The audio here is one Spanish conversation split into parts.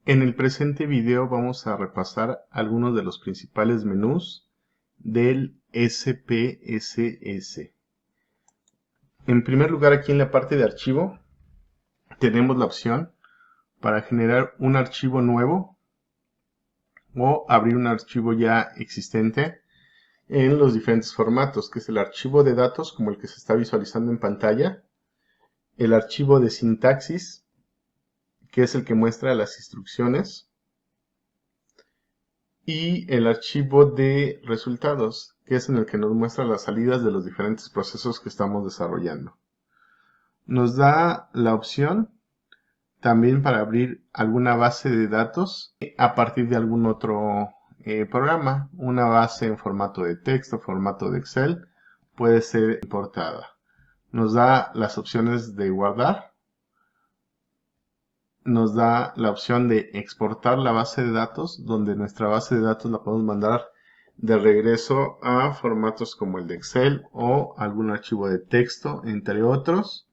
En el presente video vamos a repasar algunos de los principales menús del SPSS. En primer lugar, aquí en la parte de archivo tenemos la opción para generar un archivo nuevo o abrir un archivo ya existente en los diferentes formatos, que es el archivo de datos como el que se está visualizando en pantalla, el archivo de sintaxis, que es el que muestra las instrucciones, y el archivo de resultados, que es en el que nos muestra las salidas de los diferentes procesos que estamos desarrollando. Nos da la opción también para abrir alguna base de datos a partir de algún otro programa. Una base en formato de texto, formato de Excel, puede ser importada. Nos da las opciones de guardar. Nos da la opción de exportar la base de datos, donde nuestra base de datos la podemos mandar de regreso a formatos como el de Excel o algún archivo de texto, entre otros.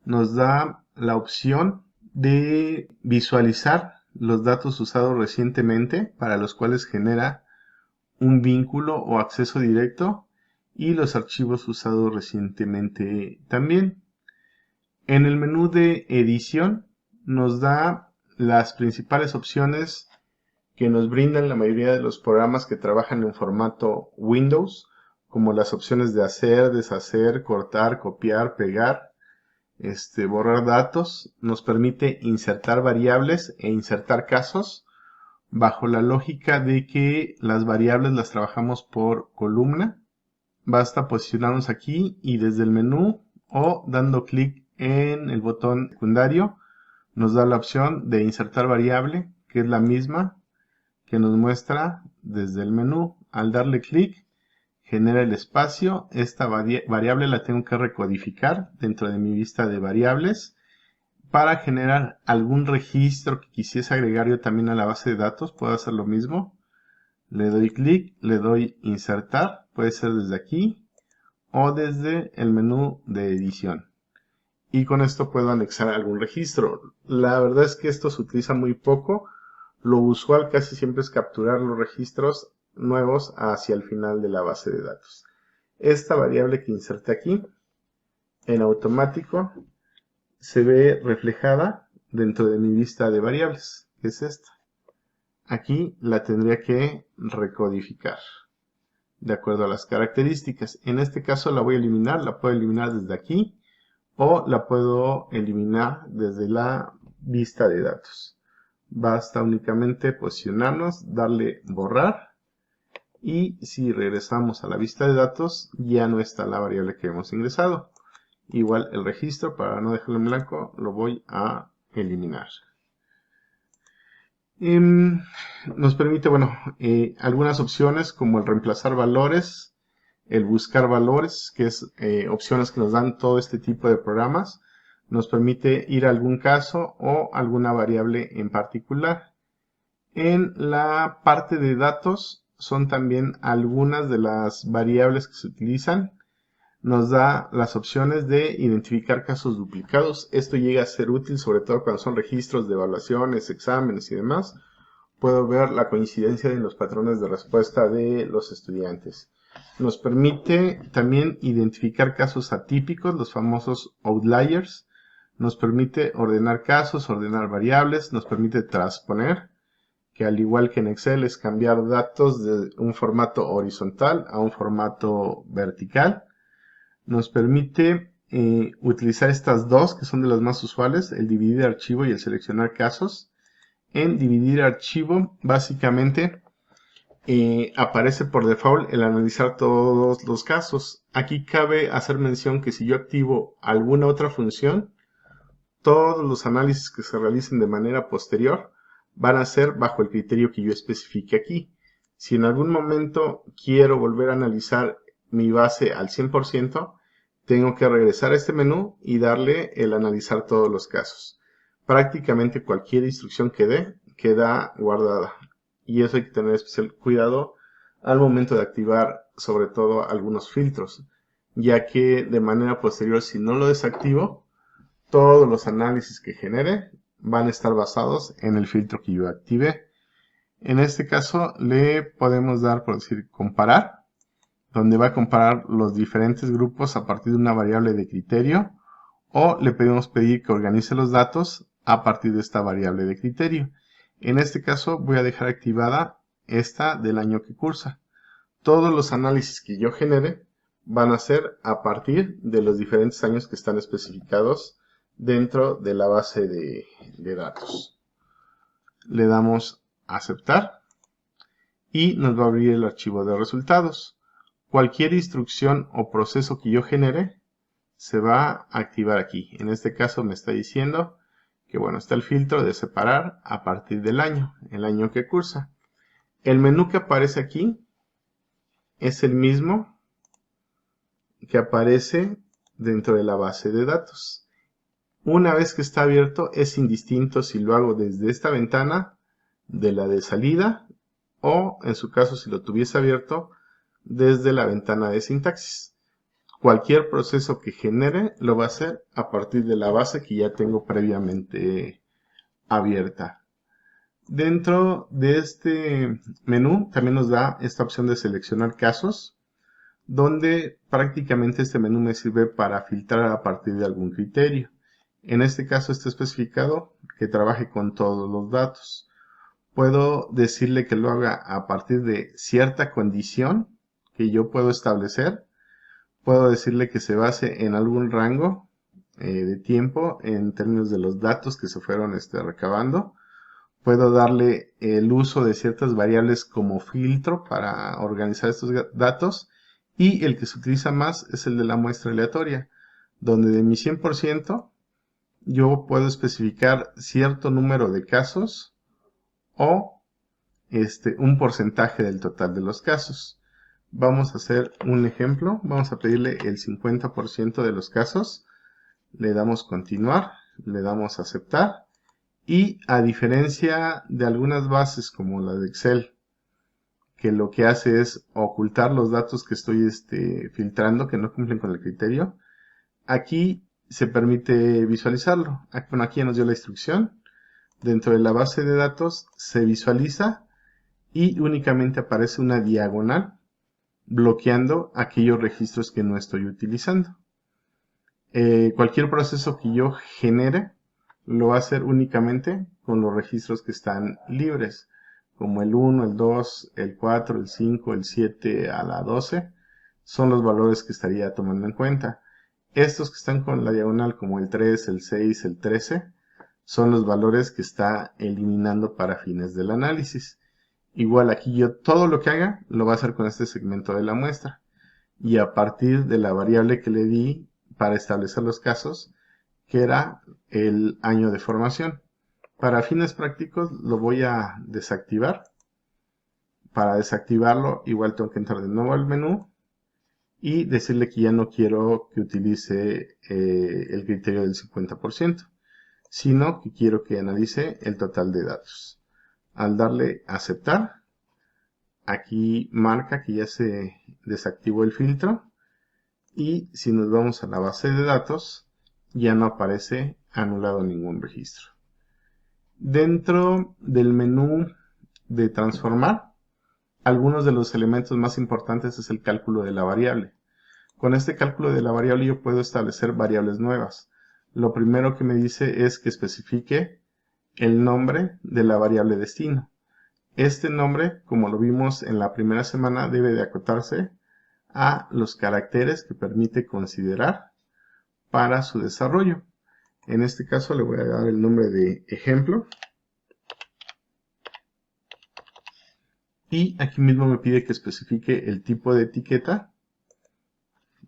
Nos da la opción de visualizar los datos usados recientemente, para los cuales genera un vínculo o acceso directo, y los archivos usados recientemente también. En el menú de edición nos da las principales opciones que nos brindan la mayoría de los programas que trabajan en formato Windows, como las opciones de hacer, deshacer, cortar, copiar, pegar, borrar datos. Nos permite insertar variables e insertar casos, bajo la lógica de que las variables las trabajamos por columna. Basta posicionarnos aquí y desde el menú o dando clic en el botón secundario nos da la opción de insertar variable, que es la misma que nos muestra desde el menú. Al darle clic genera el espacio. Esta variable la tengo que recodificar dentro de mi vista de variables. Para generar algún registro que quisiese agregar yo también a la base de datos, puedo hacer lo mismo. Le doy clic, le doy insertar, puede ser desde aquí o desde el menú de edición. Y con esto puedo anexar algún registro. La verdad es que esto se utiliza muy poco. Lo usual casi siempre es capturar los registros nuevos hacia el final de la base de datos. Esta variable que inserté aquí, en automático, se ve reflejada dentro de mi lista de variables, que es esta. Aquí la tendría que recodificar de acuerdo a las características. En este caso la voy a eliminar, la puedo eliminar desde aquí o la puedo eliminar desde la vista de datos. Basta únicamente posicionarnos, darle borrar, y si regresamos a la vista de datos ya no está la variable que hemos ingresado. Igual el registro, para no dejarlo en blanco, lo voy a eliminar. Nos permite, algunas opciones como el reemplazar valores, el buscar valores, que es opciones que nos dan todo este tipo de programas. Nos permite ir a algún caso o alguna variable en particular. En la parte de datos son también algunas de las variables que se utilizan. Nos da las opciones de identificar casos duplicados. Esto llega a ser útil sobre todo cuando son registros de evaluaciones, exámenes y demás. Puedo ver la coincidencia en los patrones de respuesta de los estudiantes. Nos permite también identificar casos atípicos, los famosos outliers. Nos permite ordenar casos, ordenar variables. Nos permite transponer, que al igual que en Excel es cambiar datos de un formato horizontal a un formato vertical. Nos permite utilizar estas dos, que son de las más usuales, el dividir archivo y el seleccionar casos. En dividir archivo, básicamente, aparece por default el analizar todos los casos. Aquí cabe hacer mención que si yo activo alguna otra función, todos los análisis que se realicen de manera posterior van a ser bajo el criterio que yo especifique aquí. Si en algún momento quiero volver a analizar mi base al 100%, tengo que regresar a este menú y darle el analizar todos los casos. Prácticamente cualquier instrucción que dé queda guardada, y eso hay que tener especial cuidado al momento de activar sobre todo algunos filtros, ya que de manera posterior, si no lo desactivo, todos los análisis que genere van a estar basados en el filtro que yo activé. En este caso le podemos dar, por decir, comparar, donde va a comparar los diferentes grupos a partir de una variable de criterio, o le podemos pedir que organice los datos a partir de esta variable de criterio. En este caso voy a dejar activada esta del año que cursa. Todos los análisis que yo genere van a ser a partir de los diferentes años que están especificados dentro de la base de datos. Le damos a aceptar y nos va a abrir el archivo de resultados. Cualquier instrucción o proceso que yo genere se va a activar aquí. En este caso me está diciendo que bueno, está el filtro de separar a partir del año, el año que cursa. El menú que aparece aquí es el mismo que aparece dentro de la base de datos. Una vez que está abierto, es indistinto si lo hago desde esta ventana, de la de salida, o en su caso, si lo tuviese abierto, desde la ventana de sintaxis. Cualquier proceso que genere lo va a hacer a partir de la base que ya tengo previamente abierta. Dentro de este menú también nos da esta opción de seleccionar casos, donde prácticamente este menú me sirve para filtrar a partir de algún criterio. En este caso está especificado que trabaje con todos los datos. Puedo decirle que lo haga a partir de cierta condición que yo puedo establecer. Puedo decirle que se base en algún rango de tiempo en términos de los datos que se fueron recabando. Puedo darle el uso de ciertas variables como filtro para organizar estos datos. Y el que se utiliza más es el de la muestra aleatoria, donde de mi 100% yo puedo especificar cierto número de casos o un porcentaje del total de los casos. Vamos a hacer un ejemplo. Vamos a pedirle el 50% de los casos. Le damos continuar, le damos aceptar. Y a diferencia de algunas bases como la de Excel, que lo que hace es ocultar los datos que estoy filtrando, que no cumplen con el criterio, aquí se permite visualizarlo. Aquí ya nos dio la instrucción. Dentro de la base de datos se visualiza y únicamente aparece una diagonal bloqueando aquellos registros que no estoy utilizando. Cualquier proceso que yo genere lo va a hacer únicamente con los registros que están libres, como el 1, el 2, el 4, el 5, el 7 a la 12, son los valores que estaría tomando en cuenta. Estos que están con la diagonal, como el 3, el 6, el 13, son los valores que está eliminando para fines del análisis. Igual aquí yo todo lo que haga lo va a hacer con este segmento de la muestra. Y a partir de la variable que le di para establecer los casos, que era el año de formación. Para fines prácticos lo voy a desactivar. Para desactivarlo igual tengo que entrar de nuevo al menú y decirle que ya no quiero que utilice el criterio del 50%, sino que quiero que analice el total de datos. Al darle a aceptar, aquí marca que ya se desactivó el filtro y si nos vamos a la base de datos ya no aparece anulado ningún registro. Dentro del menú de transformar, algunos de los elementos más importantes es el cálculo de la variable. Con este cálculo de la variable yo puedo establecer variables nuevas. Lo primero que me dice es que especifique el nombre de la variable destino. Este nombre, como lo vimos en la primera semana, debe de acotarse a los caracteres que permite considerar para su desarrollo. En este caso le voy a dar el nombre de ejemplo. Y aquí mismo me pide que especifique el tipo de etiqueta.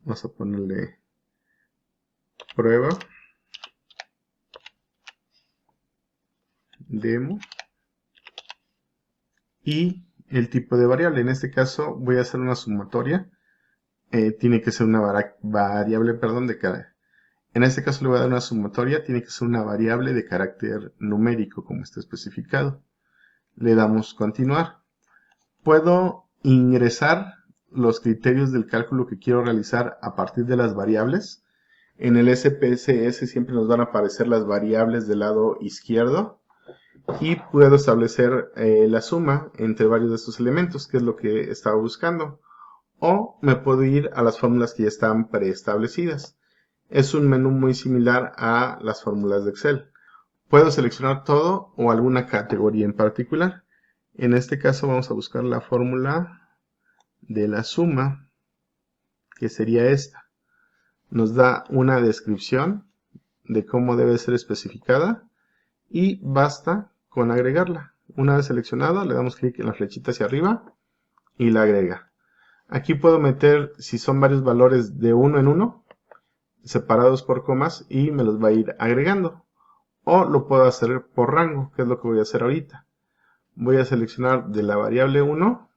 Vamos a ponerle prueba, demo. Y el tipo de variable. En este caso voy a hacer una sumatoria. Tiene que ser una variable, de carácter. En este caso le voy a dar una sumatoria. Tiene que ser una variable de carácter numérico, como está especificado. Le damos continuar. Puedo ingresar los criterios del cálculo que quiero realizar a partir de las variables. En el SPSS siempre nos van a aparecer las variables del lado izquierdo y puedo establecer la suma entre varios de estos elementos, que es lo que estaba buscando. O me puedo ir a las fórmulas que ya están preestablecidas. Es un menú muy similar a las fórmulas de Excel. Puedo seleccionar todo o alguna categoría en particular. En este caso vamos a buscar la fórmula de la suma, que sería esta. Nos da una descripción de cómo debe ser especificada y basta con agregarla. Una vez seleccionada, le damos clic en la flechita hacia arriba y la agrega. Aquí puedo meter, si son varios valores, de uno en uno, separados por comas, y me los va a ir agregando. O lo puedo hacer por rango, que es lo que voy a hacer ahorita. Voy a seleccionar de la variable 1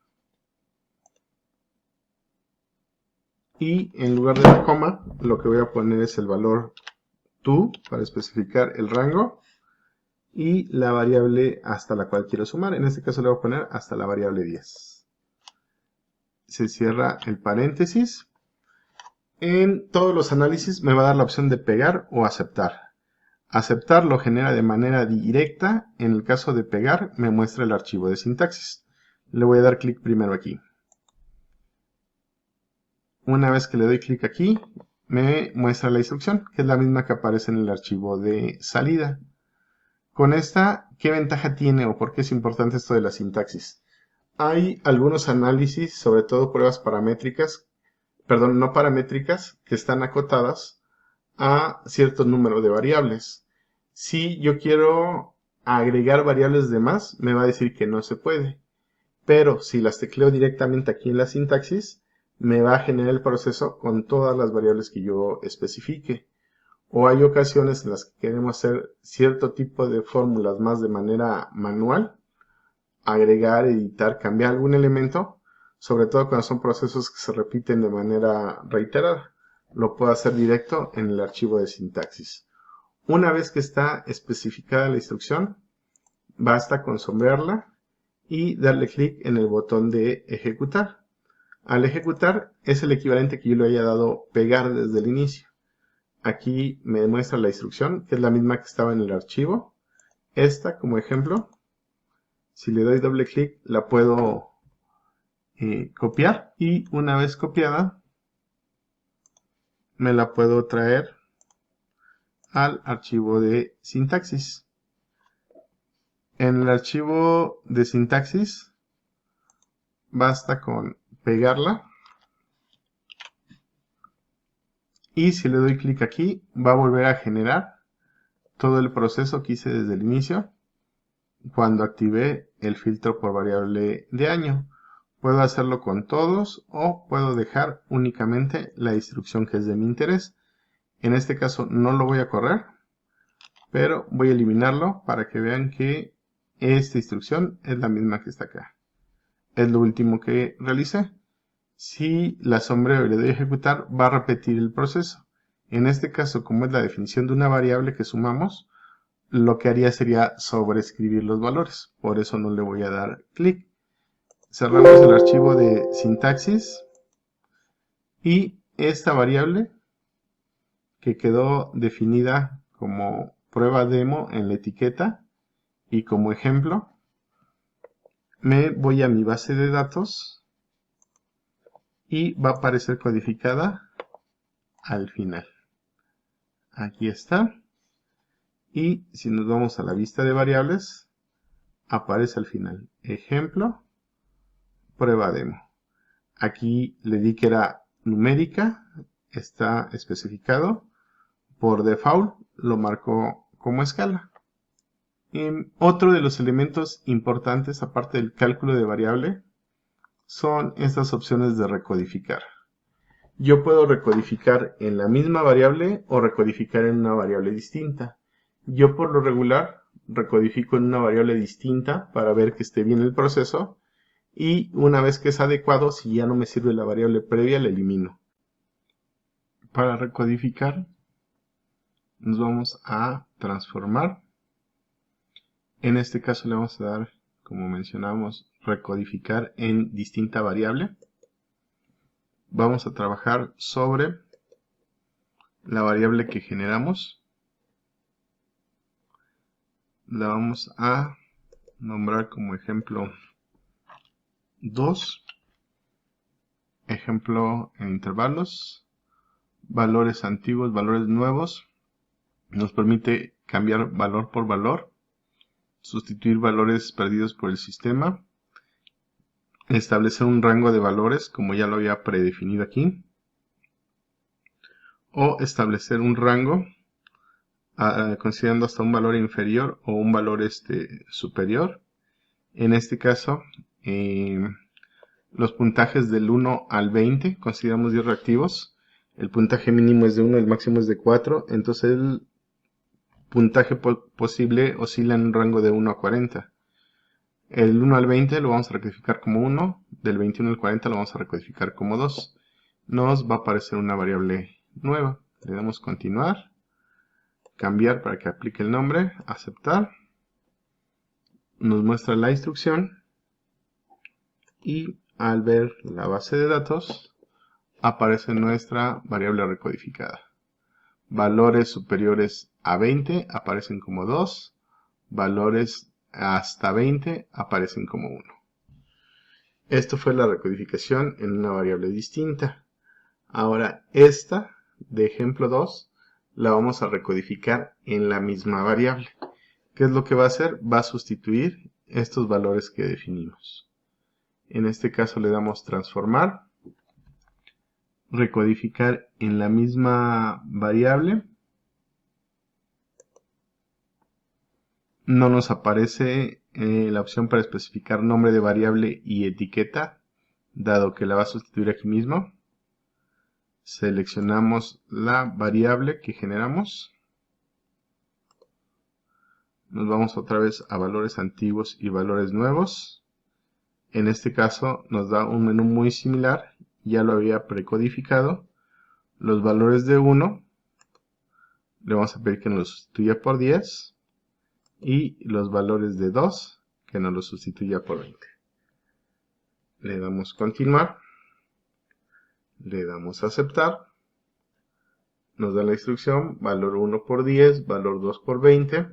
y en lugar de la coma, lo que voy a poner es el valor to para especificar el rango y la variable hasta la cual quiero sumar. En este caso le voy a poner hasta la variable 10. Se cierra el paréntesis. En todos los análisis me va a dar la opción de pegar o aceptar. Aceptar lo genera de manera directa. En el caso de pegar me muestra el archivo de sintaxis. Le voy a dar clic primero aquí. Una vez que le doy clic aquí, me muestra la instrucción, que es la misma que aparece en el archivo de salida. Con esta, ¿qué ventaja tiene o por qué es importante esto de la sintaxis? Hay algunos análisis, sobre todo pruebas paramétricas, no paramétricas, que están acotadas a cierto número de variables. Si yo quiero agregar variables de más, me va a decir que no se puede. Pero si las tecleo directamente aquí en la sintaxis, me va a generar el proceso con todas las variables que yo especifique. O hay ocasiones en las que queremos hacer cierto tipo de fórmulas más de manera manual, agregar, editar, cambiar algún elemento, sobre todo cuando son procesos que se repiten de manera reiterada. Lo puedo hacer directo en el archivo de sintaxis. Una vez que está especificada la instrucción, basta con sombrearla y darle clic en el botón de ejecutar. Al ejecutar es el equivalente que yo le haya dado pegar desde el inicio. Aquí me muestra la instrucción, que es la misma que estaba en el archivo. Esta, como ejemplo, si le doy doble clic, la puedo copiar y una vez copiada, me la puedo traer al archivo de sintaxis. En el archivo de sintaxis, basta con pegarla. Y si le doy clic aquí, va a volver a generar todo el proceso que hice desde el inicio cuando activé el filtro por variable de año. Puedo hacerlo con todos o puedo dejar únicamente la instrucción que es de mi interés. En este caso no lo voy a correr, pero voy a eliminarlo para que vean que esta instrucción es la misma que está acá. Es lo último que realicé. Si la sombreo y le doy a ejecutar, va a repetir el proceso. En este caso, como es la definición de una variable que sumamos, lo que haría sería sobreescribir los valores. Por eso no le voy a dar clic. Cerramos el archivo de sintaxis y esta variable que quedó definida como prueba demo en la etiqueta y como ejemplo, me voy a mi base de datos y va a aparecer codificada al final. Aquí está. Y si nos vamos a la vista de variables, aparece al final. Ejemplo, prueba demo. Aquí le di que era numérica, está especificado. Por default lo marcó como escala. Otro de los elementos importantes, aparte del cálculo de variable, son estas opciones de recodificar. Yo puedo recodificar en la misma variable o recodificar en una variable distinta. Yo por lo regular recodifico en una variable distinta para ver que esté bien el proceso y una vez que es adecuado, si ya no me sirve la variable previa, la elimino. Para recodificar nos vamos a transformar. En este caso le vamos a dar, como mencionamos, recodificar en distinta variable. Vamos a trabajar sobre la variable que generamos la vamos a nombrar como ejemplo 2, ejemplo en intervalos, valores antiguos, valores nuevos. Nos permite cambiar valor por valor, sustituir valores perdidos por el sistema, establecer un rango de valores como ya lo había predefinido aquí, o establecer un rango considerando hasta un valor inferior o un valor superior. En este caso, los puntajes del 1 al 20 consideramos 10 reactivos. El puntaje mínimo es de 1, el máximo es de 4. Entonces el puntaje posible oscila en un rango de 1 a 40. El 1 al 20 lo vamos a recodificar como 1. Del 21 al 40 lo vamos a recodificar como 2. Nos va a aparecer una variable nueva. Le damos continuar. Cambiar para que aplique el nombre. Aceptar. Nos muestra la instrucción. Y al ver la base de datos, aparece nuestra variable recodificada. Valores superiores a 20 aparecen como 2. Valores hasta 20 aparecen como 1. Esto fue la recodificación en una variable distinta. Ahora esta de ejemplo 2 la vamos a recodificar en la misma variable. ¿Qué es lo que va a hacer? Va a sustituir estos valores que definimos. En este caso le damos transformar, recodificar en la misma variable. No nos aparece la opción para especificar nombre de variable y etiqueta, dado que la va a sustituir aquí mismo. Seleccionamos la variable que generamos. Nos vamos otra vez a valores antiguos y valores nuevos. En este caso nos da un menú muy similar, ya lo había precodificado. Los valores de 1 le vamos a pedir que nos lo sustituya por 10 y los valores de 2 que nos lo sustituya por 20. Le damos continuar, le damos aceptar, nos da la instrucción valor 1 por 10, valor 2 por 20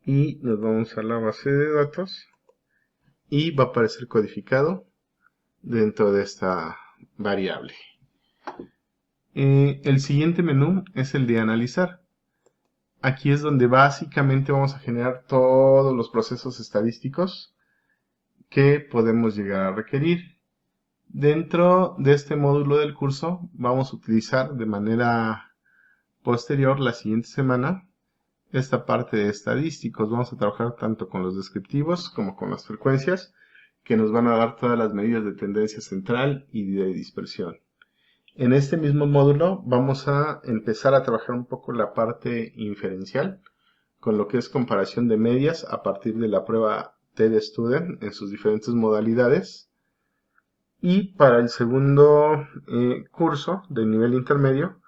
y nos vamos a la base de datos y va a aparecer codificado dentro de esta variable. El siguiente menú es el de analizar. Aquí es donde básicamente vamos a generar todos los procesos estadísticos que podemos llegar a requerir. Dentro de este módulo del curso vamos a utilizar de manera posterior la siguiente semana esta parte de estadísticos. Vamos a trabajar tanto con los descriptivos como con las frecuencias que nos van a dar todas las medidas de tendencia central y de dispersión. En este mismo módulo vamos a empezar a trabajar un poco la parte inferencial con lo que es comparación de medias a partir de la prueba TED-Student en sus diferentes modalidades. Y para el segundo curso de nivel intermedio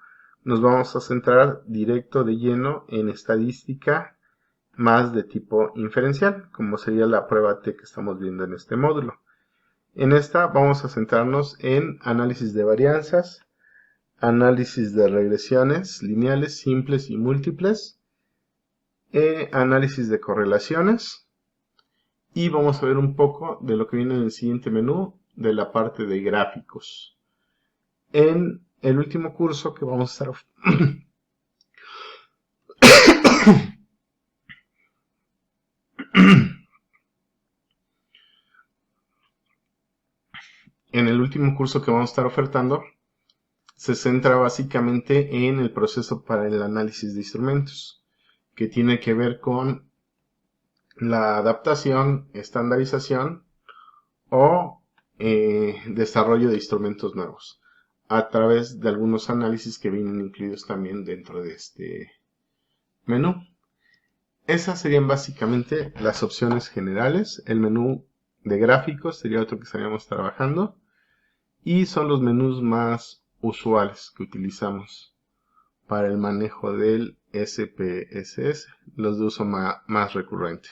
nos vamos a centrar directo de lleno en estadística más de tipo inferencial, como sería la prueba T que estamos viendo en este módulo. En esta vamos a centrarnos en análisis de varianzas, análisis de regresiones lineales, simples y múltiples, análisis de correlaciones y vamos a ver un poco de lo que viene en el siguiente menú de la parte de gráficos. En el último curso que vamos a estar en el último curso que vamos a estar ofertando se centra básicamente en el proceso para el análisis de instrumentos, que tiene que ver con la adaptación, estandarización o desarrollo de instrumentos nuevos a través de algunos análisis que vienen incluidos también dentro de este menú. Esas serían básicamente las opciones generales. El menú de gráficos sería otro que estaríamos trabajando y son los menús más usuales que utilizamos para el manejo del SPSS, los de uso más recurrente.